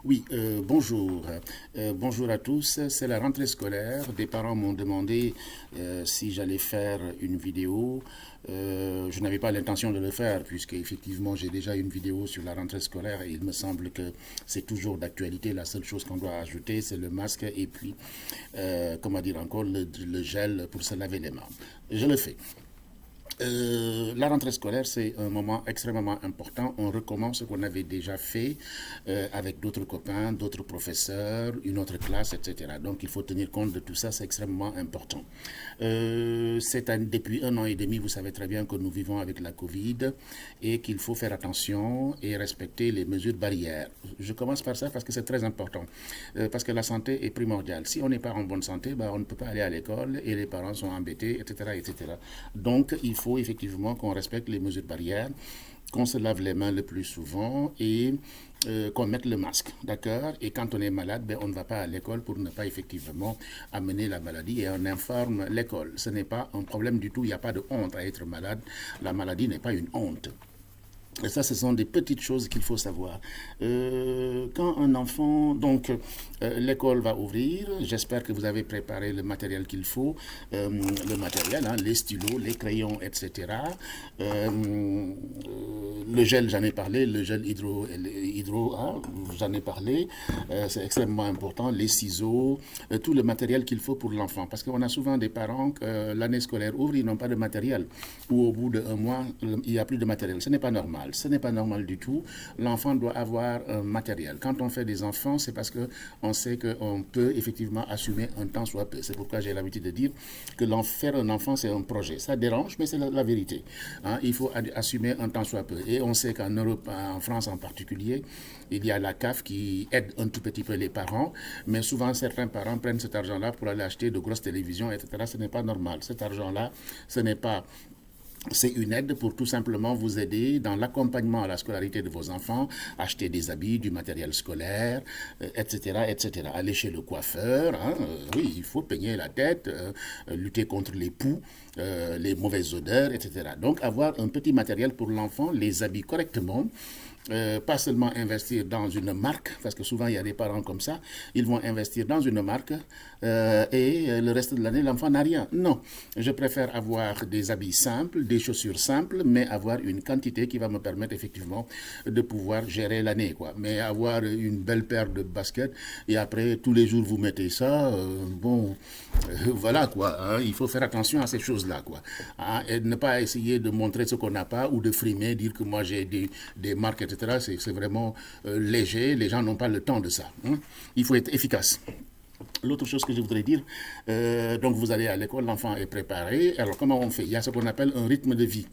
Oui, bonjour. Bonjour à tous. C'est la rentrée scolaire. Des parents m'ont demandé si j'allais faire une vidéo. Je n'avais pas l'intention de le faire puisque effectivement j'ai déjà une vidéo sur la rentrée scolaire et il me semble que c'est toujours d'actualité. La seule chose qu'on doit ajouter, c'est le masque et puis, comment dire encore, le gel pour se laver les mains. Je le fais. La rentrée scolaire, c'est un moment extrêmement important. On recommence ce qu'on avait déjà fait avec d'autres copains, d'autres professeurs, une autre classe, etc. Donc, il faut tenir compte de tout ça, c'est extrêmement important. Depuis 1 an et demi, vous savez très bien que nous vivons avec la Covid et qu'il faut faire attention et respecter les mesures barrières. Je commence par ça parce que c'est très important, parce que la santé est primordiale. Si on n'est pas en bonne santé, on ne peut pas aller à l'école et les parents sont embêtés, etc., etc. Donc, il faut effectivement qu'on respecte les mesures barrières, qu'on se lave les mains le plus souvent et qu'on mette le masque, d'accord. Et quand on est malade, on ne va pas à l'école pour ne pas effectivement amener la maladie et on informe l'école. Ce n'est pas un problème du tout, il n'y a pas de honte à être malade. La maladie n'est pas une honte. Et ça, ce sont des petites choses qu'il faut savoir. Quand un enfant, donc, l'école va ouvrir, j'espère que vous avez préparé le matériel qu'il faut, le matériel, hein, les stylos, les crayons, etc. Le gel, j'en ai parlé, le gel hydro hein, j'en ai parlé, c'est extrêmement important, les ciseaux, tout le matériel qu'il faut pour l'enfant. Parce qu'on a souvent des parents, l'année scolaire ouvre, ils n'ont pas de matériel, ou au bout d'un mois, il n'y a plus de matériel. Ce n'est pas normal. Ce n'est pas normal du tout. L'enfant doit avoir un matériel. Quand on fait des enfants, c'est parce qu'on sait qu'on peut effectivement assumer un temps soit peu. C'est pourquoi j'ai l'habitude de dire que faire un enfant, c'est un projet. Ça dérange, mais c'est la vérité. Hein, il faut assumer un temps soit peu. Et on sait qu'en Europe, en France en particulier, il y a la CAF qui aide un tout petit peu les parents, mais souvent certains parents prennent cet argent-là pour aller acheter de grosses télévisions, etc. Ce n'est pas normal. Cet argent-là, ce n'est pas c'est une aide pour tout simplement vous aider dans l'accompagnement à la scolarité de vos enfants, acheter des habits, du matériel scolaire, etc., etc. Aller chez le coiffeur, hein, oui, il faut peigner la tête, lutter contre les poux, les mauvaises odeurs, etc. Donc avoir un petit matériel pour l'enfant, les habits correctement, pas seulement investir dans une marque, parce que souvent il y a des parents comme ça, ils vont investir dans une marque et le reste de l'année, l'enfant n'a rien. Non, je préfère avoir des habits simples, des chaussures simples, mais avoir une quantité qui va me permettre effectivement de pouvoir gérer l'année, quoi. Mais avoir une belle paire de baskets et après tous les jours vous mettez ça, voilà quoi. Hein, il faut faire attention à ces choses-là, quoi. Hein, et ne pas essayer de montrer ce qu'on n'a pas ou de frimer, dire que moi j'ai des marques, etc. C'est vraiment léger. Les gens n'ont pas le temps de ça. Hein. Il faut être efficace. L'autre chose que je voudrais dire, donc vous allez à l'école, l'enfant est préparé. Alors comment on fait? Il y a ce qu'on appelle un rythme de vie.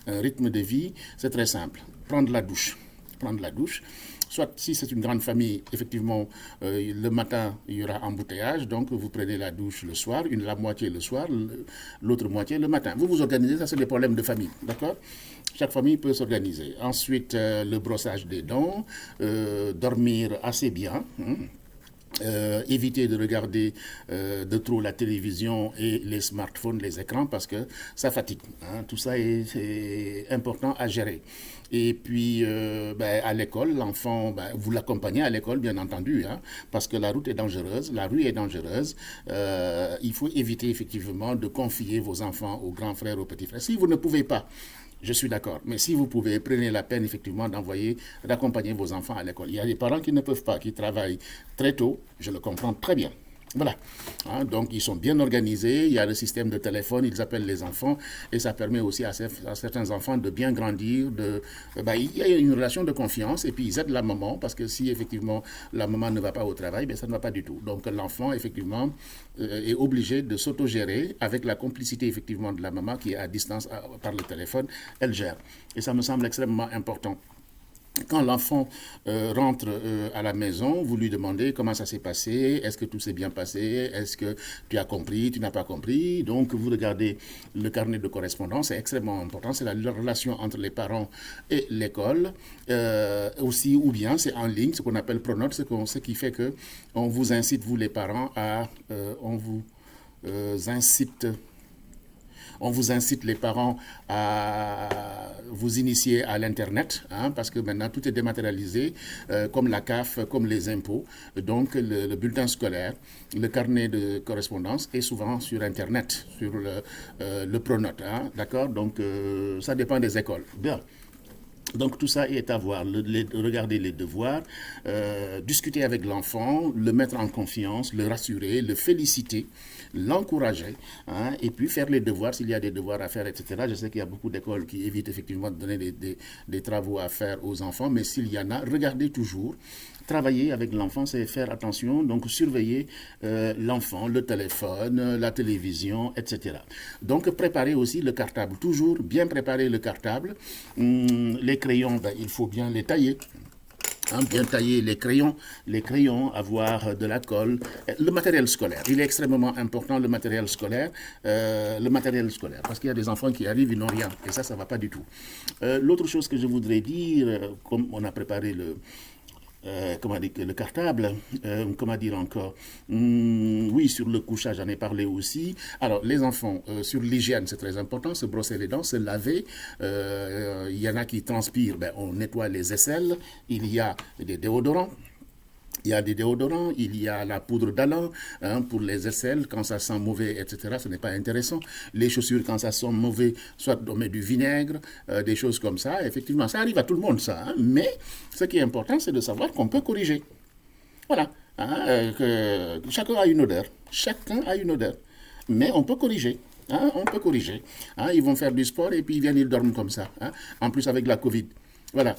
Un rythme de vie, c'est très simple. Prendre la douche. Prendre la douche. Soit si c'est une grande famille, effectivement, le matin, il y aura embouteillage, donc vous prenez la douche le soir, la moitié le soir, l'autre moitié le matin. Vous vous organisez, ça c'est des problèmes de famille, d'accord? Chaque famille peut s'organiser. Ensuite, le brossage des dents, dormir assez bien. Hein. Éviter de regarder de trop la télévision et les smartphones, les écrans, parce que ça fatigue. Hein. Tout ça est important à gérer. Et puis, à l'école, l'enfant, vous l'accompagnez à l'école, bien entendu, hein, parce que la route est dangereuse, la rue est dangereuse. Il faut éviter effectivement de confier vos enfants aux grands frères, aux petits frères. Si vous ne pouvez pas, je suis d'accord. Mais si vous pouvez, prenez la peine effectivement d'accompagner vos enfants à l'école. Il y a des parents qui ne peuvent pas, qui travaillent très tôt. Je le comprends très bien. Voilà. Hein, donc, ils sont bien organisés. Il y a le système de téléphone. Ils appellent les enfants. Et ça permet aussi à certains enfants de bien grandir. Il y a une relation de confiance. Et puis, ils aident la maman. Parce que si, effectivement, la maman ne va pas au travail, ça ne va pas du tout. Donc, l'enfant, effectivement, est obligé de s'autogérer avec la complicité, effectivement, de la maman qui est à distance par le téléphone. Elle gère. Et ça me semble extrêmement important. Quand l'enfant rentre à la maison, vous lui demandez comment ça s'est passé, est-ce que tout s'est bien passé, est-ce que tu as compris, tu n'as pas compris. Donc vous regardez le carnet de correspondance, c'est extrêmement important, c'est la relation entre les parents et l'école. Aussi, ou bien c'est en ligne, ce qu'on appelle pronote, ce qui fait que on vous incite, vous les parents, on vous incite On vous incite, les parents, à vous initier à l'Internet, parce que maintenant tout est dématérialisé, comme la CAF, comme les impôts. Donc le bulletin scolaire, le carnet de correspondance est souvent sur Internet, sur le Pronote. D'accord? Donc ça dépend des écoles. Bien. Donc tout ça est à voir, regarder les devoirs, discuter avec l'enfant, le mettre en confiance, le rassurer, le féliciter, l'encourager, et puis faire les devoirs s'il y a des devoirs à faire, etc. Je sais qu'il y a beaucoup d'écoles qui évitent effectivement de donner des travaux à faire aux enfants, mais s'il y en a, regardez toujours. Travailler avec l'enfant, c'est faire attention, donc surveiller l'enfant, le téléphone, la télévision, etc. Donc préparer aussi le cartable, toujours bien préparer le cartable. Les crayons, il faut bien les tailler. Bien tailler les crayons, avoir de la colle, le matériel scolaire. Il est extrêmement important, le matériel scolaire, parce qu'il y a des enfants qui arrivent, ils n'ont rien, et ça ne va pas du tout. L'autre chose que je voudrais dire, comme on a préparé le cartable, comment dire encore, oui, sur le couchage, j'en ai parlé aussi. Alors, les enfants, sur l'hygiène, c'est très important, se brosser les dents, se laver. Il y en a qui transpirent, on nettoie les aisselles. Il y a des déodorants. Il y a la poudre d'Alain pour les aisselles, quand ça sent mauvais, etc. Ce n'est pas intéressant. Les chaussures, quand ça sent mauvais, soit on met du vinaigre, des choses comme ça. Effectivement, ça arrive à tout le monde, ça. Mais ce qui est important, c'est de savoir qu'on peut corriger. Voilà. Que chacun a une odeur. Mais on peut corriger. On peut corriger. Ils vont faire du sport et puis ils dorment comme ça. En plus, avec la Covid. Voilà.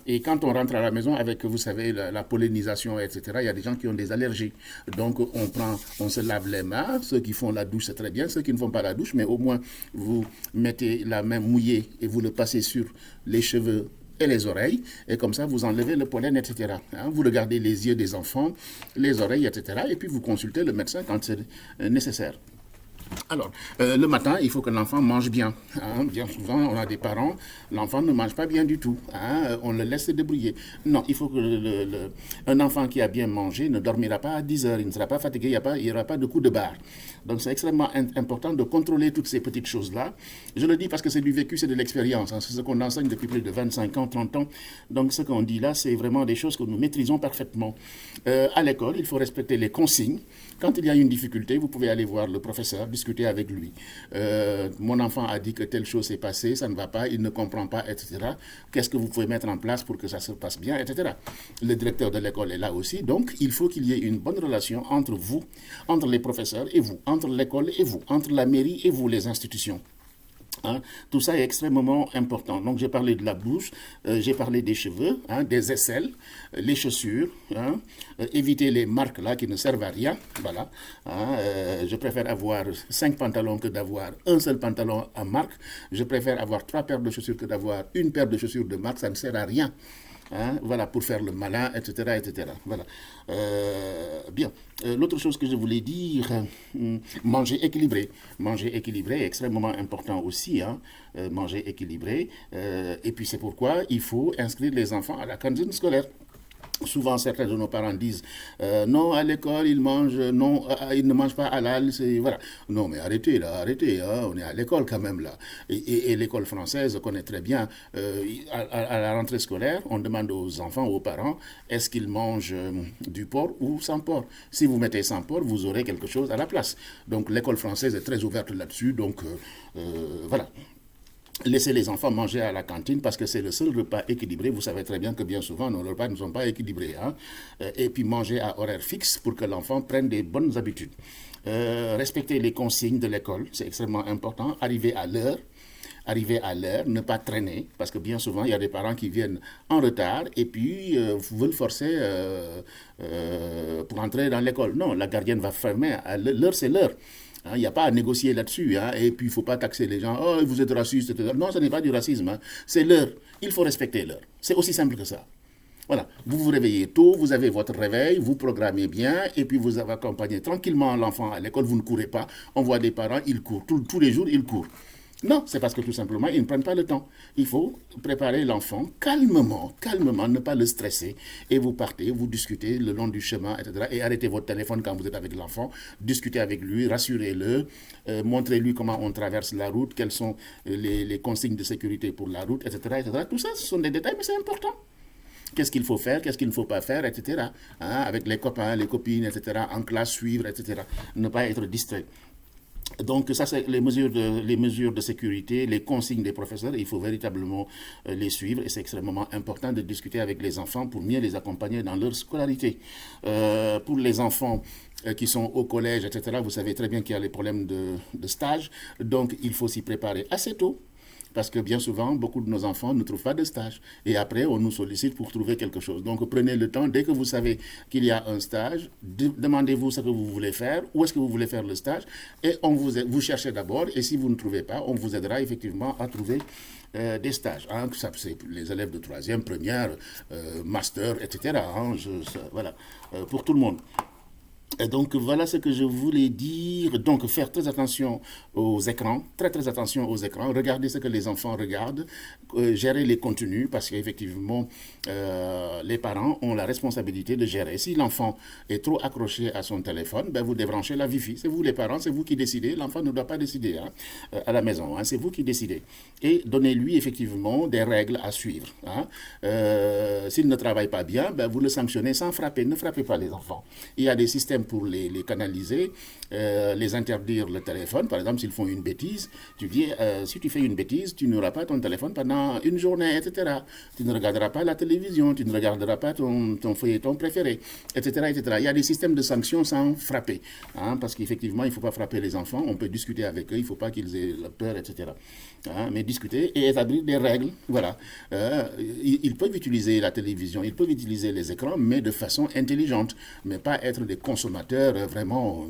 Et quand on rentre à la maison avec, vous savez, la pollinisation, etc., il y a des gens qui ont des allergies. Donc, on se lave les mains. Ceux qui font la douche, c'est très bien. Ceux qui ne font pas la douche, mais au moins, vous mettez la main mouillée et vous le passez sur les cheveux et les oreilles. Et comme ça, vous enlevez le pollen, etc. Vous regardez les yeux des enfants, les oreilles, etc. Et puis, vous consultez le médecin quand c'est nécessaire. Alors, le matin, il faut que l'enfant mange bien. Bien souvent, on a des parents, l'enfant ne mange pas bien du tout. On le laisse se débrouiller. Non, il faut que un enfant qui a bien mangé ne dormira pas à 10 heures, il ne sera pas fatigué, il n'y aura pas de coup de barre. Donc, c'est extrêmement important de contrôler toutes ces petites choses-là. Je le dis parce que c'est du vécu, c'est de l'expérience. C'est ce qu'on enseigne depuis plus de 25 ans, 30 ans. Donc, ce qu'on dit là, c'est vraiment des choses que nous maîtrisons parfaitement. À l'école, il faut respecter les consignes. Quand il y a une difficulté, vous pouvez aller voir le professeur, discuter avec lui. Mon enfant a dit que telle chose s'est passée, ça ne va pas, il ne comprend pas, etc. Qu'est-ce que vous pouvez mettre en place pour que ça se passe bien, etc. Le directeur de l'école est là aussi, donc il faut qu'il y ait une bonne relation entre vous, entre les professeurs et vous, entre l'école et vous, entre la mairie et vous, les institutions. Tout ça est extrêmement important. Donc, j'ai parlé de la bouche, j'ai parlé des cheveux, des aisselles, les chaussures, éviter les marques là qui ne servent à rien. Voilà. Je préfère avoir 5 pantalons que d'avoir un seul pantalon à marque. Je préfère avoir 3 paires de chaussures que d'avoir une paire de chaussures de marque. Ça ne sert à rien. Voilà, pour faire le malin, etc., etc. Voilà. Bien. L'autre chose que je voulais dire, manger équilibré. Manger équilibré est extrêmement important aussi. Manger équilibré. Et puis c'est pourquoi il faut inscrire les enfants à la cantine scolaire. Souvent, certains de nos parents disent non, à l'école, ils ne mangent pas halal. Voilà. Non, mais arrêtez, on est à l'école quand même, là. Et l'école française connaît très bien. À la rentrée scolaire, on demande aux enfants, aux parents, est-ce qu'ils mangent du porc ou sans porc? Si vous mettez sans porc, vous aurez quelque chose à la place. Donc, l'école française est très ouverte là-dessus. Donc, voilà. Laissez les enfants manger à la cantine parce que c'est le seul repas équilibré. Vous savez très bien que bien souvent, nos repas ne sont pas équilibrés. Et puis manger à horaire fixe pour que l'enfant prenne des bonnes habitudes. Respecter les consignes de l'école, c'est extrêmement important. Arriver à l'heure, ne pas traîner, parce que bien souvent, il y a des parents qui viennent en retard et puis veulent forcer pour entrer dans l'école. Non, la gardienne va fermer. L'heure, c'est l'heure. Il n'y a pas à négocier là-dessus. Et puis, il ne faut pas taxer les gens. Oh, vous êtes raciste, etc. Non, ce n'est pas du racisme. C'est l'heure. Il faut respecter l'heure. C'est aussi simple que ça. Voilà. Vous vous réveillez tôt, vous avez votre réveil, vous programmez bien, et puis vous accompagnez tranquillement l'enfant à l'école. Vous ne courez pas. On voit des parents, ils courent. Tous les jours, ils courent. Non, c'est parce que tout simplement, ils ne prennent pas le temps. Il faut préparer l'enfant calmement, calmement, ne pas le stresser. Et vous partez, vous discutez le long du chemin, etc. Et arrêtez votre téléphone quand vous êtes avec l'enfant. Discutez avec lui, rassurez-le, montrez-lui comment on traverse la route, quelles sont les consignes de sécurité pour la route, etc., etc. Tout ça, ce sont des détails, mais c'est important. Qu'est-ce qu'il faut faire, qu'est-ce qu'il ne faut pas faire, etc. Hein, avec les copains, les copines, etc. En classe, suivre, etc. Ne pas être distrait. Donc ça, c'est les mesures de sécurité, les consignes des professeurs, il faut véritablement les suivre et c'est extrêmement important de discuter avec les enfants pour mieux les accompagner dans leur scolarité. Pour les enfants qui sont au collège, etc., vous savez très bien qu'il y a les problèmes de stage, donc il faut s'y préparer assez tôt. Parce que bien souvent, beaucoup de nos enfants ne trouvent pas de stage. Et après, on nous sollicite pour trouver quelque chose. Donc, prenez le temps, dès que vous savez qu'il y a un stage, demandez-vous ce que vous voulez faire, où est-ce que vous voulez faire le stage, et vous cherchez d'abord, et si vous ne trouvez pas, on vous aidera effectivement à trouver des stages. Hein, c'est les élèves de troisième, première, master, etc. Hein, voilà, pour tout le monde. Et donc voilà ce que je voulais dire. Donc faire très attention aux écrans, très attention aux écrans. Regardez ce que les enfants regardent, gérer les contenus parce qu'effectivement les parents ont la responsabilité de gérer. Si l'enfant est trop accroché à son téléphone, ben vous débranchez la Wi-Fi. C'est vous les parents, c'est vous qui décidez. L'enfant ne doit pas décider à la maison. Hein, c'est vous qui décidez. Et donnez-lui effectivement des règles à suivre. Hein. S'il ne travaille pas bien, ben vous le sanctionnez sans frapper. Ne frappez pas les enfants. Il y a des systèmes pour les canaliser, les interdire le téléphone. Par exemple, s'ils font une bêtise, tu dis, si tu fais une bêtise, tu n'auras pas ton téléphone pendant une journée, etc. Tu ne regarderas pas la télévision, tu ne regarderas pas ton feuilleton préféré, etc., etc. Il y a des systèmes de sanctions sans frapper, hein, parce qu'effectivement, il ne faut pas frapper les enfants, on peut discuter avec eux, il ne faut pas qu'ils aient peur, etc. Hein, mais discuter et établir des règles, voilà. Ils peuvent utiliser la télévision, ils peuvent utiliser les écrans, mais de façon intelligente, mais pas être des consommateurs vraiment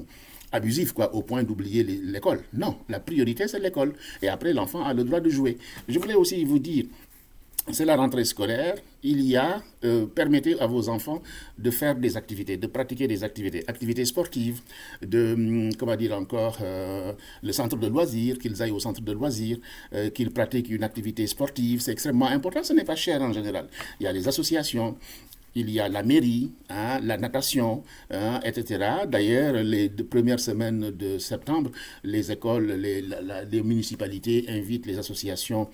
abusif, quoi, au point d'oublier l'école. Non, la priorité, c'est l'école. Et après, l'enfant a le droit de jouer. Je voulais aussi vous dire, c'est la rentrée scolaire, permettez à vos enfants de faire des activités, de pratiquer des activités sportives, comment dire encore, le centre de loisirs, qu'ils aillent au centre de loisirs, qu'ils pratiquent une activité sportive, c'est extrêmement important, ce n'est pas cher en général. Il y a les associations, il y a la mairie, hein, la natation, hein, etc. D'ailleurs, les premières semaines de septembre, les écoles, les municipalités invitent les associations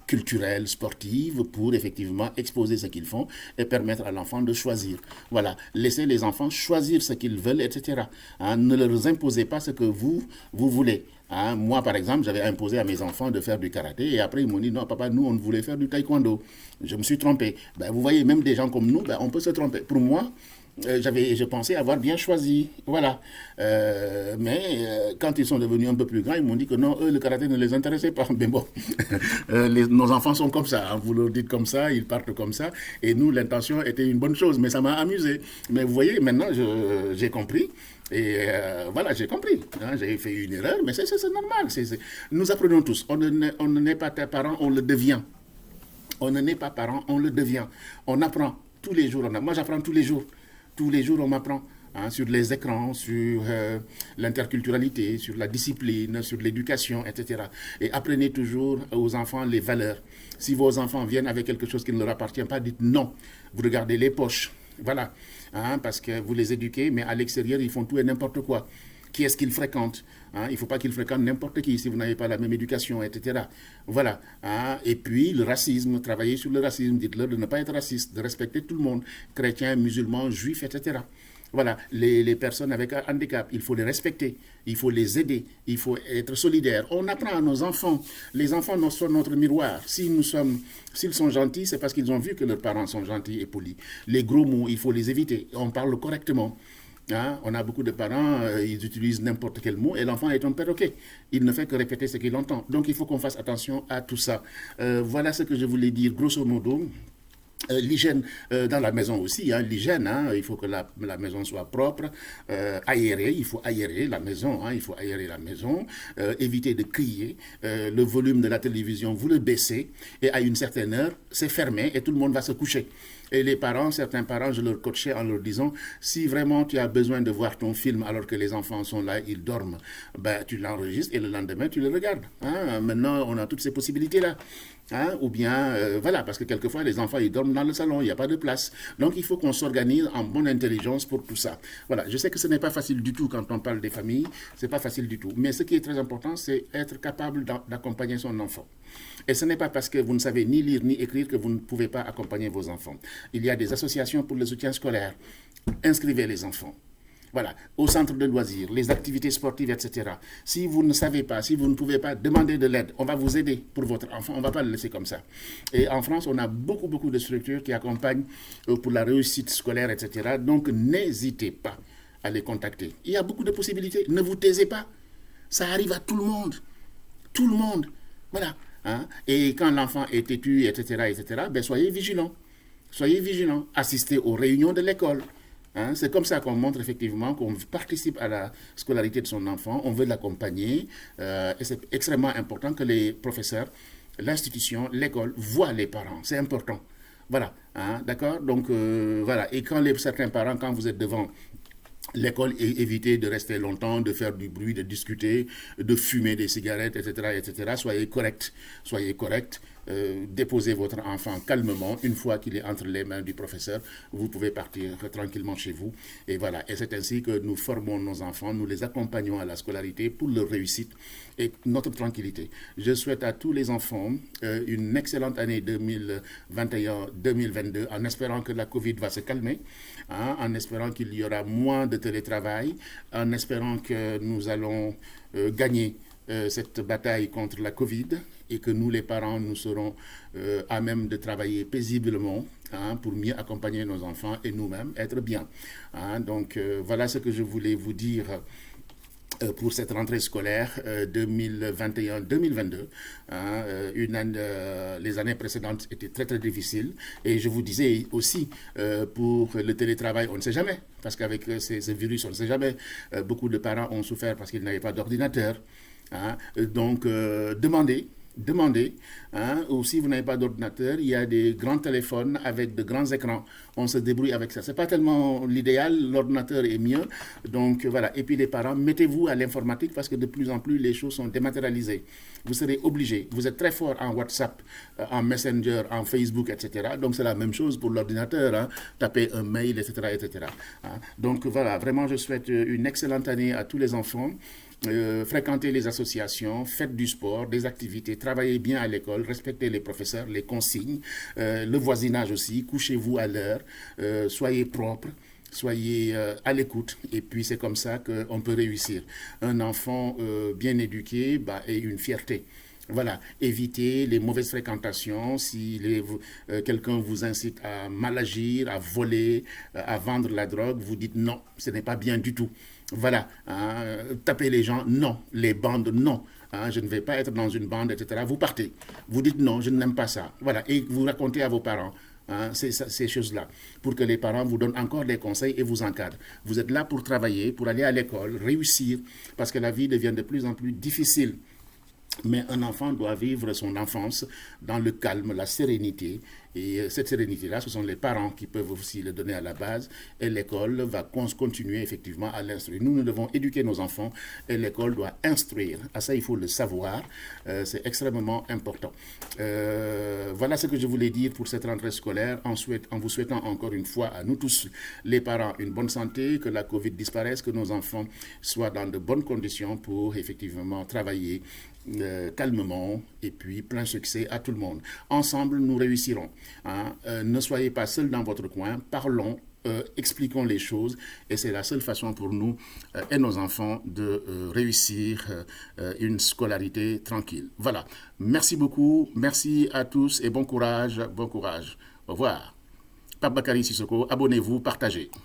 culturelles, sportives, pour effectivement exposer ce qu'ils font et permettre à l'enfant de choisir. Voilà, laissez les enfants choisir ce qu'ils veulent, etc. Hein, ne leur imposez pas ce que vous voulez. Hein, moi, par exemple, j'avais imposé à mes enfants de faire du karaté et après ils m'ont dit non, papa, nous, on voulait faire du taekwondo. Je me suis trompé. Ben, vous voyez, même des gens comme nous, ben, on peut se tromper. Pour moi, je pensais avoir bien choisi. Voilà. Mais quand ils sont devenus un peu plus grands, ils m'ont dit que non, eux, le karaté ne les intéressait pas. Mais bon, nos enfants sont comme ça. Hein, vous leur dites comme ça, ils partent comme ça. Et nous, l'intention était une bonne chose, mais ça m'a amusé. Mais vous voyez, maintenant, j'ai compris. Et voilà, j'ai compris. Hein, j'ai fait une erreur, mais c'est normal. Nous apprenons tous. On ne naît pas parent, on le devient. On ne naît pas parent, on le devient. On apprend tous les jours. Moi, j'apprends tous les jours. Tous les jours, on m'apprend. Hein, sur les écrans, sur l'interculturalité, sur la discipline, sur l'éducation, etc. Et apprenez toujours aux enfants les valeurs. Si vos enfants viennent avec quelque chose qui ne leur appartient pas, dites non. Vous regardez les poches. Voilà. Hein, parce que vous les éduquez, mais à l'extérieur, ils font tout et n'importe quoi. Qui est-ce qu'ils fréquentent? Hein, il ne faut pas qu'ils fréquentent n'importe qui si vous n'avez pas la même éducation, etc. Voilà. Hein, et puis, le racisme, travaillez sur le racisme. Dites-leur de ne pas être raciste, de respecter tout le monde, chrétiens, musulmans, juifs, etc. Voilà, les personnes avec un handicap, il faut les respecter, il faut les aider, il faut être solidaire. On apprend à nos enfants. Les enfants sont notre miroir. S'ils sont gentils, c'est parce qu'ils ont vu que leurs parents sont gentils et polis. Les gros mots, il faut les éviter. On parle correctement. Hein, on a beaucoup de parents, ils utilisent n'importe quel mot et l'enfant est un perroquet. Il ne fait que répéter ce qu'il entend. Donc il faut qu'on fasse attention à tout ça. Voilà ce que je voulais dire grosso modo. L'hygiène dans la maison aussi, hein, l'hygiène, hein, il faut que la maison soit propre, aérée, il faut aérer la maison, hein, il faut aérer la maison, éviter de crier, le volume de la télévision, vous le baissez, et à une certaine heure, c'est fermé et tout le monde va se coucher. Et les parents, certains parents, je leur coachais en leur disant, si vraiment tu as besoin de voir ton film alors que les enfants sont là, ils dorment, ben, tu l'enregistres et le lendemain, tu le regardes. Hein. Maintenant, on a toutes ces possibilités-là. Hein, ou bien, voilà, parce que quelquefois, les enfants, ils dorment dans le salon, il n'y a pas de place. Donc, il faut qu'on s'organise en bonne intelligence pour tout ça. Voilà, je sais que ce n'est pas facile du tout quand on parle des familles, c'est pas facile du tout. Mais ce qui est très important, c'est être capable d'accompagner son enfant. Et ce n'est pas parce que vous ne savez ni lire ni écrire que vous ne pouvez pas accompagner vos enfants. Il y a des associations pour le soutien scolaire. Inscrivez les enfants. Voilà, au centre de loisirs, les activités sportives, etc. Si vous ne savez pas, si vous ne pouvez pas, demander de l'aide. On va vous aider pour votre enfant, on ne va pas le laisser comme ça. Et en France, on a beaucoup de structures qui accompagnent pour la réussite scolaire, etc. Donc, n'hésitez pas à les contacter. Il y a beaucoup de possibilités. Ne vous taisez pas. Ça arrive à tout le monde. Tout le monde. Voilà. Hein? Et quand l'enfant est têtu, etc., ben soyez vigilants. Soyez vigilants. Assistez aux réunions de l'école. Hein, c'est comme ça qu'on montre effectivement qu'on participe à la scolarité de son enfant, on veut l'accompagner, et c'est extrêmement important que les professeurs, l'institution, l'école voient les parents, c'est important. Voilà, hein, d'accord. Donc voilà, et quand certains parents, quand vous êtes devant l'école, évitez de rester longtemps, de faire du bruit, de discuter, de fumer des cigarettes, etc. Soyez correct, soyez correct. Déposez votre enfant calmement. Une fois qu'il est entre les mains du professeur, vous pouvez partir tranquillement chez vous. Et voilà. Et c'est ainsi que nous formons nos enfants, nous les accompagnons à la scolarité pour leur réussite et notre tranquillité. Je souhaite à tous les enfants une excellente année 2021-2022 en espérant que la Covid va se calmer, hein, en espérant qu'il y aura moins de télétravail, en espérant que nous allons gagner cette bataille contre la Covid et que nous, les parents, nous serons à même de travailler paisiblement, hein, pour mieux accompagner nos enfants et nous-mêmes être bien. Hein. Donc, voilà ce que je voulais vous dire pour cette rentrée scolaire 2021-2022. Hein, les années précédentes étaient très difficiles. Et je vous disais aussi, pour le télétravail, on ne sait jamais. Parce qu'avec ce virus, on ne sait jamais. Beaucoup de parents ont souffert parce qu'ils n'avaient pas d'ordinateur. Hein, donc, demandez, hein, ou si vous n'avez pas d'ordinateur, il y a des grands téléphones avec de grands écrans. On se débrouille avec ça. Ce n'est pas tellement l'idéal, l'ordinateur est mieux. Donc voilà. Et puis les parents, mettez-vous à l'informatique parce que de plus en plus les choses sont dématérialisées. Vous serez obligés. Vous êtes très fort en WhatsApp, en Messenger, en Facebook, etc. Donc c'est la même chose pour l'ordinateur. Hein. Tapez un mail, etc. Hein. Donc voilà, vraiment je souhaite une excellente année à tous les enfants. Fréquentez les associations, faites du sport, des activités, travaillez bien à l'école, respectez les professeurs, les consignes, le voisinage aussi, couchez-vous à l'heure, soyez propre, soyez à l'écoute et puis c'est comme ça qu'on peut réussir. Un enfant bien éduqué est une fierté. Voilà, évitez les mauvaises fréquentations. Si quelqu'un vous incite à mal agir, à voler, à vendre la drogue, vous dites non, ce n'est pas bien du tout. Voilà, hein, taper les gens, non. Les bandes, non. Hein, je ne vais pas être dans une bande, etc. Vous partez. Vous dites non, je n'aime pas ça. Voilà, et vous racontez à vos parents. Hein, ces choses-là, pour que les parents vous donnent encore des conseils et vous encadrent. Vous êtes là pour travailler, pour aller à l'école, réussir, parce que la vie devient de plus en plus difficile. Mais un enfant doit vivre son enfance dans le calme, la sérénité. Et cette sérénité-là, ce sont les parents qui peuvent aussi le donner à la base. Et l'école va continuer effectivement à l'instruire. Nous devons éduquer nos enfants et l'école doit instruire. À ça, il faut le savoir. C'est extrêmement important. Voilà ce que je voulais dire pour cette rentrée scolaire. En vous souhaitant encore une fois à nous tous, les parents, une bonne santé, que la Covid disparaisse, que nos enfants soient dans de bonnes conditions pour effectivement travailler calmement et puis plein succès à tout le monde. Ensemble, nous réussirons. Hein. Ne soyez pas seuls dans votre coin, parlons, expliquons les choses et c'est la seule façon pour nous et nos enfants de réussir une scolarité tranquille. Voilà. Merci beaucoup, merci à tous et bon courage, bon courage. Au revoir. Pape Bakary Sissoko, abonnez-vous, partagez.